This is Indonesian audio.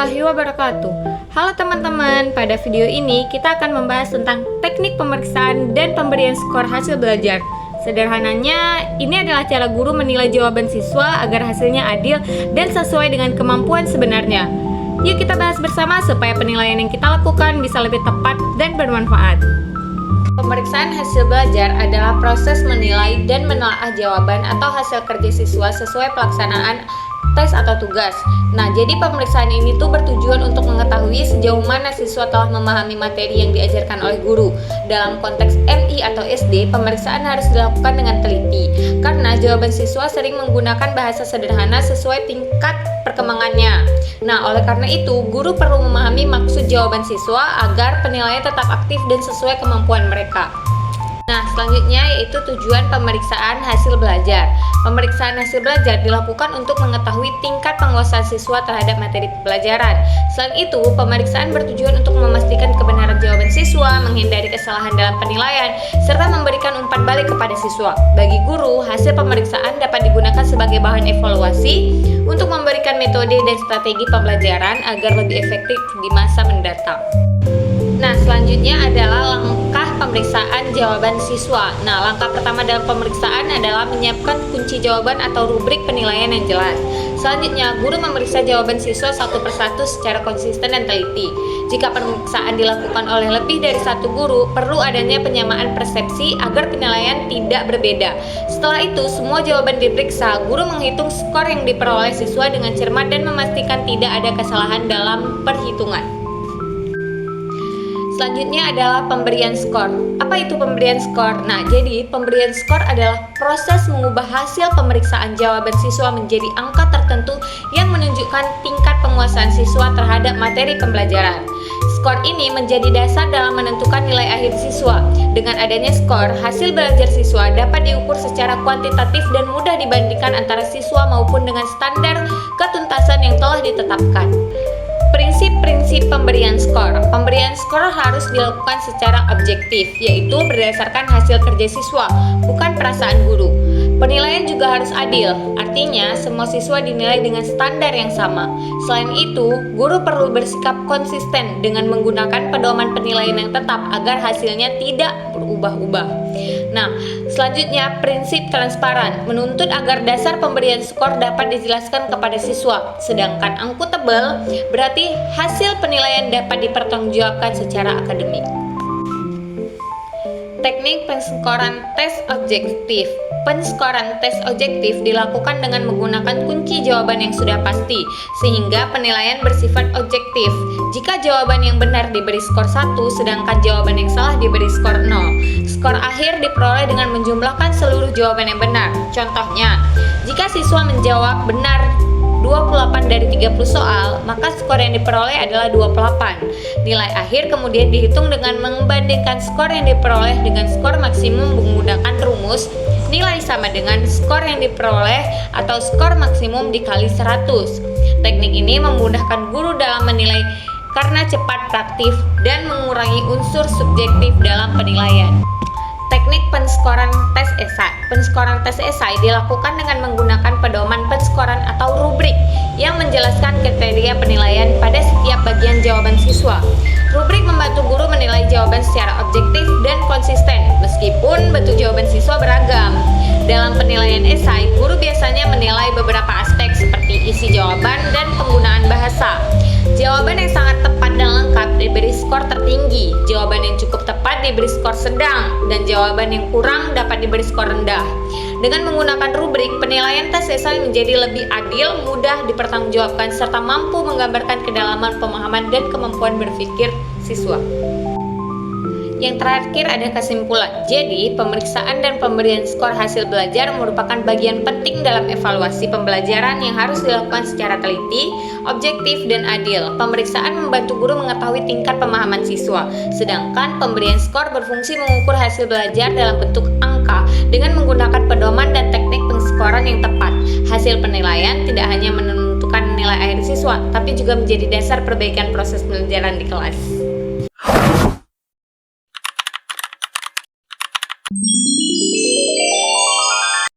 warahmatullahi wabarakatuh. Halo teman-teman, pada video ini kita akan membahas tentang teknik pemeriksaan dan pemberian skor hasil belajar. Sederhananya, ini adalah cara guru menilai jawaban siswa agar hasilnya adil dan sesuai dengan kemampuan sebenarnya. Yuk kita bahas bersama supaya penilaian yang kita lakukan bisa lebih tepat dan bermanfaat. Pemeriksaan hasil belajar adalah proses menilai dan menelaah jawaban atau hasil kerja siswa sesuai pelaksanaan tes atau tugas. Nah, jadi pemeriksaan ini tuh bertujuan untuk mengetahui sejauh mana siswa telah memahami materi yang diajarkan oleh guru. Dalam konteks MI atau SD, pemeriksaan harus dilakukan dengan teliti karena jawaban siswa sering menggunakan bahasa sederhana sesuai tingkat perkembangannya. Nah, oleh karena itu, guru perlu memahami maksud jawaban siswa agar penilaian tetap aktif dan sesuai kemampuan mereka. Nah, selanjutnya yaitu tujuan pemeriksaan hasil belajar. Pemeriksaan hasil belajar dilakukan untuk mengetahui tingkat penguasaan siswa terhadap materi pelajaran. Selain itu, pemeriksaan bertujuan untuk memastikan kebenaran jawaban siswa, menghindari kesalahan dalam penilaian, serta memberikan umpan balik kepada siswa. Bagi guru, hasil pemeriksaan dapat digunakan sebagai bahan evaluasi untuk memberikan metode dan strategi pembelajaran agar lebih efektif di masa mendatang. Nah, selanjutnya adalah langkah pemeriksaan jawaban siswa. Nah, langkah pertama dalam pemeriksaan adalah menyiapkan kunci jawaban atau rubrik penilaian yang jelas. Selanjutnya, guru memeriksa jawaban siswa satu persatu secara konsisten dan teliti. Jika pemeriksaan dilakukan oleh lebih dari satu guru, perlu adanya penyamaan persepsi agar penilaian tidak berbeda. Setelah itu, semua jawaban diperiksa. Guru menghitung skor yang diperoleh siswa dengan cermat dan memastikan tidak ada kesalahan dalam perhitungan. Selanjutnya adalah pemberian skor. Apa itu pemberian skor? Nah, jadi pemberian skor adalah proses mengubah hasil pemeriksaan jawaban siswa menjadi angka tertentu yang menunjukkan tingkat penguasaan siswa terhadap materi pembelajaran. Skor ini menjadi dasar dalam menentukan nilai akhir siswa. Dengan adanya skor, hasil belajar siswa dapat diukur secara kuantitatif dan mudah dibandingkan antara siswa maupun dengan standar ketuntasan yang telah ditetapkan. Prinsip-prinsip pemberian skor. Pemberian skor harus dilakukan secara objektif, yaitu berdasarkan hasil kerja siswa, bukan perasaan guru. Penilaian juga harus adil, artinya semua siswa dinilai dengan standar yang sama. Selain itu, guru perlu bersikap konsisten dengan menggunakan pedoman penilaian yang tetap agar hasilnya tidak berubah-ubah. Nah, selanjutnya prinsip transparan, menuntut agar dasar pemberian skor dapat dijelaskan kepada siswa. Sedangkan akuntabel berarti hasil penilaian dapat dipertanggungjawabkan secara akademik. Teknik penskoran tes objektif. Penskoran tes objektif dilakukan dengan menggunakan kunci jawaban yang sudah pasti, sehingga penilaian bersifat objektif. Jika jawaban yang benar diberi skor 1, sedangkan jawaban yang salah diberi skor 0. Skor akhir diperoleh dengan menjumlahkan seluruh jawaban yang benar. Contohnya, jika siswa menjawab benar 28 dari 30 soal, maka skor yang diperoleh adalah 28. Nilai akhir kemudian dihitung dengan membandingkan skor yang diperoleh dengan skor maksimum menggunakan rumus nilai sama dengan skor yang diperoleh atau skor maksimum dikali 100. Teknik ini memudahkan guru dalam menilai karena cepat, praktis, dan mengurangi unsur subjektif dalam penilaian. Teknik penskoran tes esai. Penskoran tes esai dilakukan dengan menggunakan pedoman penskoran atau rubrik yang menjelaskan kriteria penilaian pada setiap bagian jawaban siswa. Rubrik membantu guru menilai jawaban secara objektif dan konsisten, meskipun bentuk jawaban siswa beragam. Dalam penilaian esai, guru biasanya menilai beberapa aspek seperti isi jawaban dan penggunaan bahasa. Jawaban yang sangat tepat dan lengkap diberi skor tertinggi, jawaban yang cukup tepat diberi skor sedang, dan jawaban yang kurang dapat diberi skor rendah. Dengan menggunakan rubrik, penilaian tes esai menjadi lebih adil, mudah dipertanggungjawabkan, serta mampu menggambarkan kedalaman pemahaman dan kemampuan berpikir siswa. Yang terakhir ada kesimpulan. Jadi, pemeriksaan dan pemberian skor hasil belajar merupakan bagian penting dalam evaluasi pembelajaran yang harus dilakukan secara teliti, objektif, dan adil. Pemeriksaan membantu guru mengetahui tingkat pemahaman siswa, sedangkan pemberian skor berfungsi mengukur hasil belajar dalam bentuk angka dengan menggunakan pedoman dan teknik penskoran yang tepat. Hasil penilaian tidak hanya menentukan nilai akhir siswa, tapi juga menjadi dasar perbaikan proses pembelajaran di kelas.